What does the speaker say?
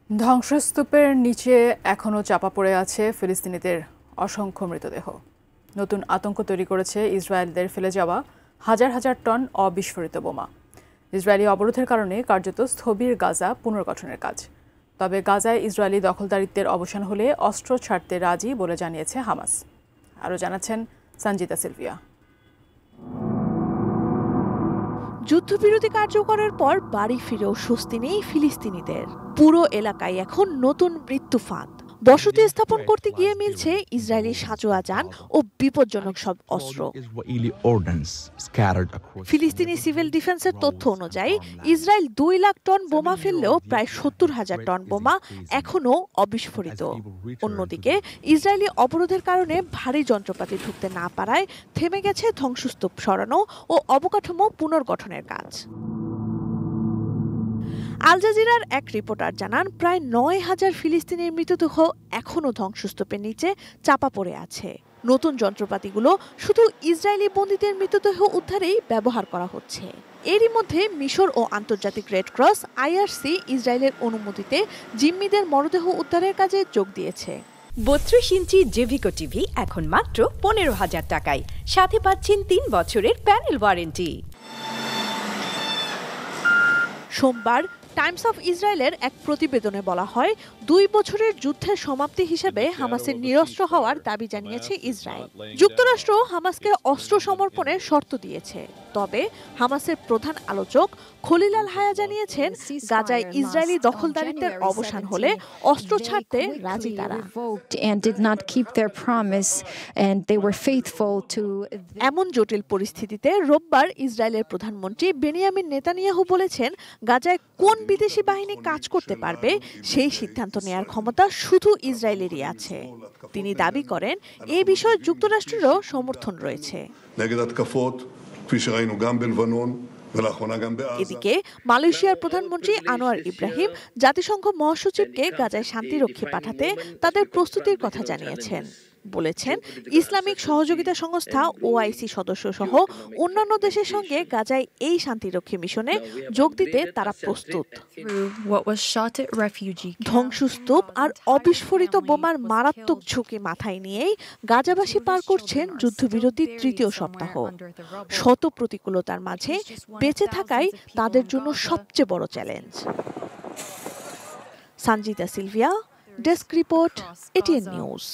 ধ্বংসস্তূপের নিচে এখনও চাপা পড়ে আছে ফিলিস্তিনিদের অসংখ্য মৃতদেহ। নতুন আতঙ্ক তৈরি করেছে ইসরায়েলদের ফেলে যাওয়া হাজার হাজার টন অবিস্ফোরিত বোমা। ইসরায়েলি অবরোধের কারণে কার্যত স্থবির গাজা পুনর্গঠনের কাজ। তবে গাজায় ইসরায়েলি দখলদারিত্বের অবসান হলে অস্ত্র ছাড়তে রাজি বলে জানিয়েছে হামাস। আরও জানাচ্ছেন সঞ্জিতা সিলভিয়া। যুদ্ধবিরতি কার্যকরের পর বাড়ি ফিরেও স্বস্তি নেই ফিলিস্তিনিদের। পুরো এলাকায় এখন নতুন মৃত্যুফাঁদ। বসতি স্থাপন করতে গিয়ে মিলছে ইসরায়েলি সাঁজোয়া যান ও বিপজ্জনক সব অস্ত্র। ফিলিস্তিনি সিভিল ডিফেন্সের তথ্য অনুযায়ী ইসরায়েল 2 লাখ টন বোমা ফেললেও প্রায় 70,000 টন বোমা এখনও অবিস্ফোরিত। অন্যদিকে ইসরায়েলি অবরোধের কারণে ভারী যন্ত্রপাতি ঢুকতে না পারায় থেমে গেছে ধ্বংসস্তূপ সরানো ও অবকাঠামো পুনর্গঠনের কাজ। আল জাজিরার এক রিপোর্টার জানান, প্রায় 9,000 ফিলিস্তিনির মৃতদেহ এখনও ধ্বংসস্তূপের নিচে চাপা পড়ে আছে। নতুন যন্ত্রপাতিগুলো শুধু ইসরায়েলি বন্দীদের মৃতদেহ উদ্ধারেই ব্যবহার করা হচ্ছে। এরই মধ্যে মিশর ও আন্তর্জাতিক রেড ক্রস IRC ইসরায়েলের অনুমতিতে জিম্মিদের মরদেহ উদ্ধারের কাজে যোগ দিয়েছে। 32 ইঞ্চি জেভিকো টিভি এখন মাত্র 15,000 টাকায়, সাথে পাচ্ছেন 3 বছরের প্যানেল ওয়ারেন্টি। সোমবার টাইমস অফ ইসরায়েলের এক প্রতিবেদনে বলা হয়, 2 বছরের যুদ্ধের সমাপ্তি হিসেবে হামাসের নিরস্ত্র হওয়ার দাবি জানিয়েছে ইসরায়েল। যুক্তরাষ্ট্র হামাসকে অস্ত্র সমর্পণের শর্ত দিয়েছে। তবে হামাসের প্রধান আলোচক খলিল আল হায়া জানিয়েছেন, গাজায় ইসরায়েলি দখলদারিত্বের অবসান হলে অস্ত্র ছাড়তে রাজি তারা। এমন জটিল পরিস্থিতিতে রোববার ইসরায়েলের প্রধানমন্ত্রী বেনিয়ামিন নেতানিয়াহু বলেছেন, গাজায় কোন বিদেশি বাহিনী কাজ করতে পারবে সেই সিদ্ধান্ত নেয়ার ক্ষমতা শুধু ইসরায়েলেরই আছে। তিনি দাবি করেন, এই বিষয়ে যুক্তরাষ্ট্রেরও সমর্থন রয়েছে। এদিকে মালয়েশিয়ার প্রধানমন্ত্রী আনোয়ার ইব্রাহিম জাতিসংঘ মহাসচিবকে গাজায় শান্তিরক্ষী পাঠাতে তাদের প্রস্তুতির কথা জানিয়েছেন। বলেছেন, ইসলামিক সহযোগিতা সংস্থা OIC সদস্য সহ অন্যান্য দেশের সঙ্গে গাজায় এই শান্তিরক্ষী মিশনে যোগ দিতে তারা প্রস্তুত। ধ্বংসস্তূপ আর অবিস্ফোরিত বোমার মারাত্মক ঝুঁকি মাথায় নিয়েই গাজাবাসী পার করছেন যুদ্ধবিরতির 3য় সপ্তাহ। শত প্রতিকূলতার মাঝে বেঁচে থাকাই তাদের জন্য সবচেয়ে বড় challenge. Sanjita Sylvia, desk report, ATN news.